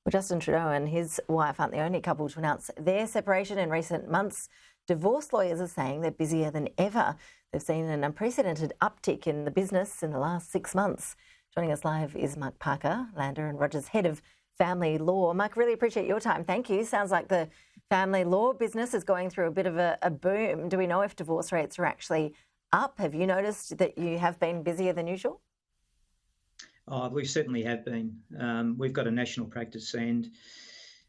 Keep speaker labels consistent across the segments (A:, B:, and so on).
A: Well, Justin Trudeau and his wife aren't the only couple to announce their separation in recent months. Divorce lawyers are saying they're busier than ever. They've seen an unprecedented uptick in the business in the last 6 months. Joining us live is Mark Parker, Lander and Rogers Head of Family Law. Mark, really appreciate your time. Thank you. Sounds like the family law business is going through a bit of a boom. Do we know if divorce rates are actually up? Have you noticed that you have been busier than usual?
B: Oh, we certainly have been. We've got a national practice, and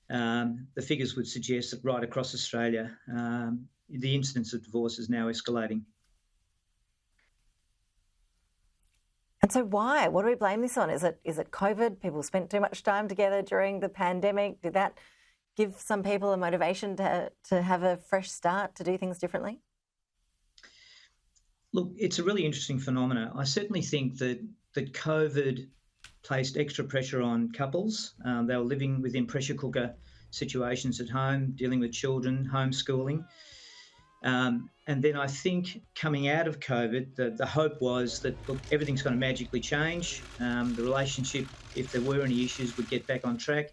B: the figures would suggest that right across Australia, the incidence of divorce is now escalating.
A: And so why? What do we blame this on? Is it COVID? People spent too much time together during the pandemic. Did that give some people a motivation to have a fresh start, to do things differently?
B: Look, it's a really interesting phenomenon. I certainly think that COVID placed extra pressure on couples. They were living within pressure cooker situations at home, dealing with children, homeschooling. And then I think coming out of COVID, the hope was that, look, everything's going to magically change. The relationship, if there were any issues, would get back on track.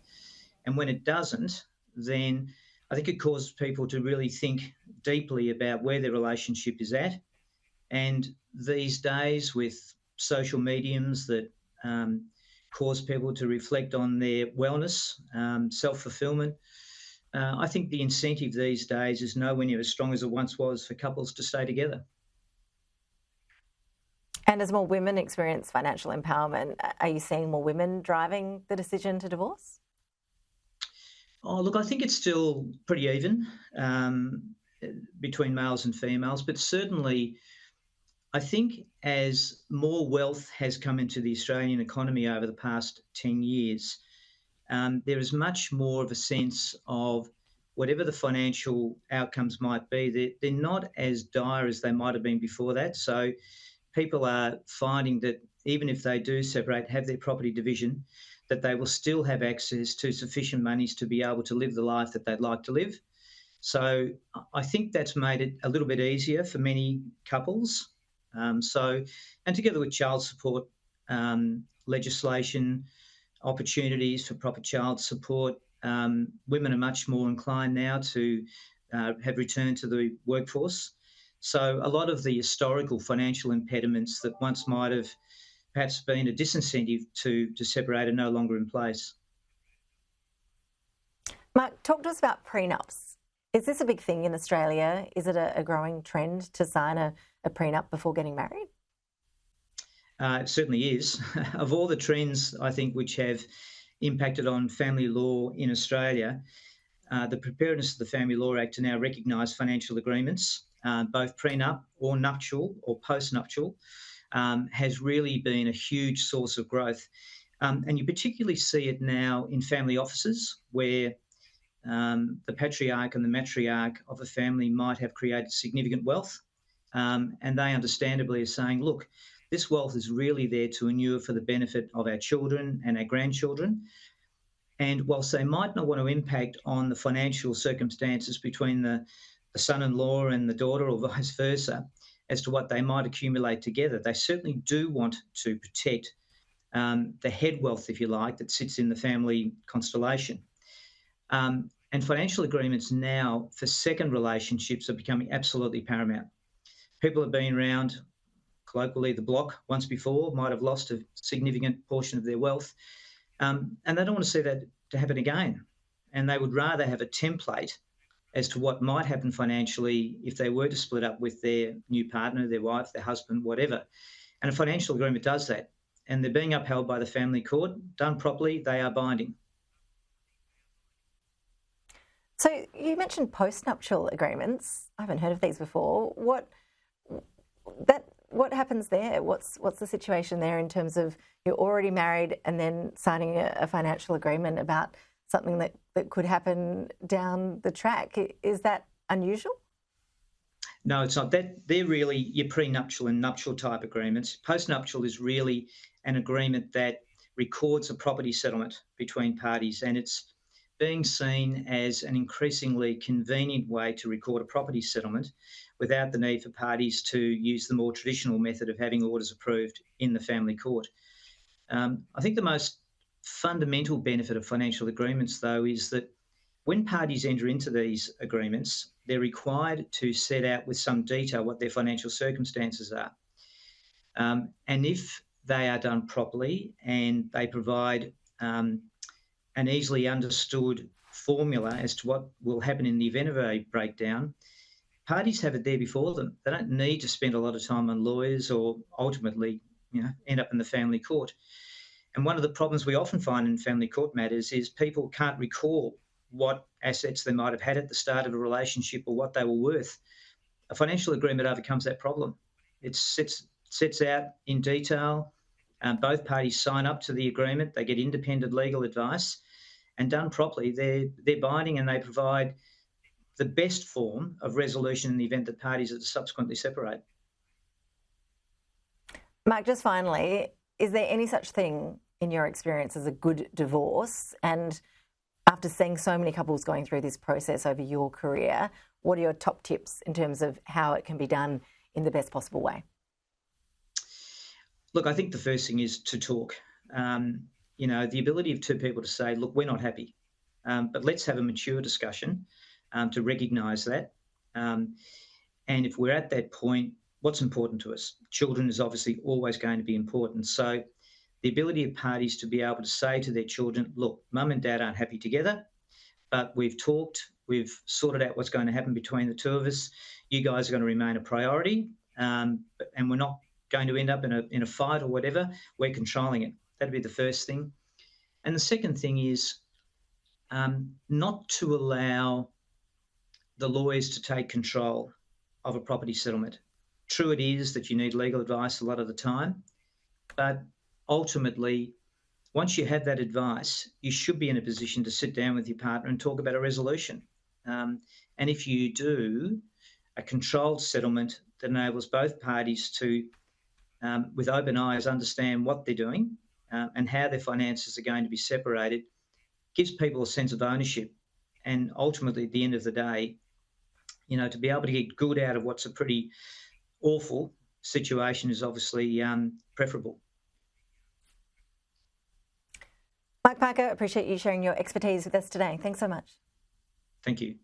B: And when it doesn't, then I think it causes people to really think deeply about where their relationship is at. And these days, with social mediums that cause people to reflect on their wellness, self-fulfillment, I think the incentive these days is nowhere near as strong as it once was for couples to stay together.
A: And as more women experience financial empowerment, are you seeing more women driving the decision to divorce?
B: Oh, look, I think it's still pretty even between males and females, but certainly I think as more wealth has come into the Australian economy over the past 10 years, there is much more of a sense of whatever the financial outcomes might be, they're not as dire as they might have been before that. So people are finding that even if they do separate, have their property division, that they will still have access to sufficient monies to be able to live the life that they'd like to live. So I think that's made it a little bit easier for many couples. And together with child support legislation, opportunities for proper child support, women are much more inclined now to have returned to the workforce. So a lot of the historical financial impediments that once might have perhaps been a disincentive to separate are no longer in place.
A: Mark, talk to us about prenups. Is this a big thing in Australia? Is it a growing trend to sign a prenup before getting married?
B: It certainly is. Of all the trends, I think, which have impacted on family law in Australia, the preparedness of the Family Law Act to now recognise financial agreements, both prenup or nuptial or post-nuptial, has really been a huge source of growth. And you particularly see it now in family offices where the patriarch and the matriarch of a family might have created significant wealth, and they understandably are saying, look, this wealth is really there to inure for the benefit of our children and our grandchildren. And whilst they might not want to impact on the financial circumstances between the son-in-law and the daughter or vice versa as to what they might accumulate together, they certainly do want to protect the head wealth, if you like, that sits in the family constellation. And financial agreements now for second relationships are becoming absolutely paramount. People have been around, colloquially, the block once before, might have lost a significant portion of their wealth, and they don't want to see that to happen again. And they would rather have a template as to what might happen financially if they were to split up with their new partner, their wife, their husband, whatever. And a financial agreement does that. And they're being upheld by the family court. Done properly, they are binding.
A: So you mentioned post-nuptial agreements. I haven't heard of these before. What happens there? What's the situation there in terms of you're already married and then signing a financial agreement about something that could happen down the track? Is that unusual?
B: No, it's not. They're really your prenuptial and nuptial type agreements. Postnuptial is really an agreement that records a property settlement between parties, and it's being seen as an increasingly convenient way to record a property settlement without the need for parties to use the more traditional method of having orders approved in the family court. I think the most fundamental benefit of financial agreements, though, is that when parties enter into these agreements, they're required to set out with some detail what their financial circumstances are. And if they are done properly and they provide an easily understood formula as to what will happen in the event of a breakdown, parties have it there before them. They don't need to spend a lot of time on lawyers or ultimately, end up in the family court. And one of the problems we often find in family court matters is people can't recall what assets they might have had at the start of a relationship or what they were worth. A financial agreement overcomes that problem. It sets out in detail. Both parties sign up to the agreement. They get independent legal advice, and done properly, they're binding, and they provide the best form of resolution in the event that parties are to subsequently separate.
A: Mark, just finally, is there any such thing in your experience as a good divorce? And after seeing so many couples going through this process over your career, what are your top tips in terms of how it can be done in the best possible way?
B: Look, I think the first thing is to talk. The ability of two people to say, look, we're not happy, but let's have a mature discussion to recognise that. And if we're at that point, what's important to us? Children is obviously always going to be important. So the ability of parties to be able to say to their children, look, mum and dad aren't happy together, but we've talked, we've sorted out what's going to happen between the two of us. You guys are going to remain a priority, and we're not going to end up in a fight or whatever. We're controlling it. That'd be the first thing. And the second thing is not to allow the lawyers to take control of a property settlement. True it is that you need legal advice a lot of the time, but ultimately, once you have that advice, you should be in a position to sit down with your partner and talk about a resolution. And if you do, a controlled settlement that enables both parties to, with open eyes, understand what they're doing and how their finances are going to be separated, gives people a sense of ownership. And ultimately, at the end of the day, to be able to get good out of what's a pretty awful situation is obviously preferable.
A: Mark Parker, appreciate you sharing your expertise with us today. Thanks so much.
B: Thank you.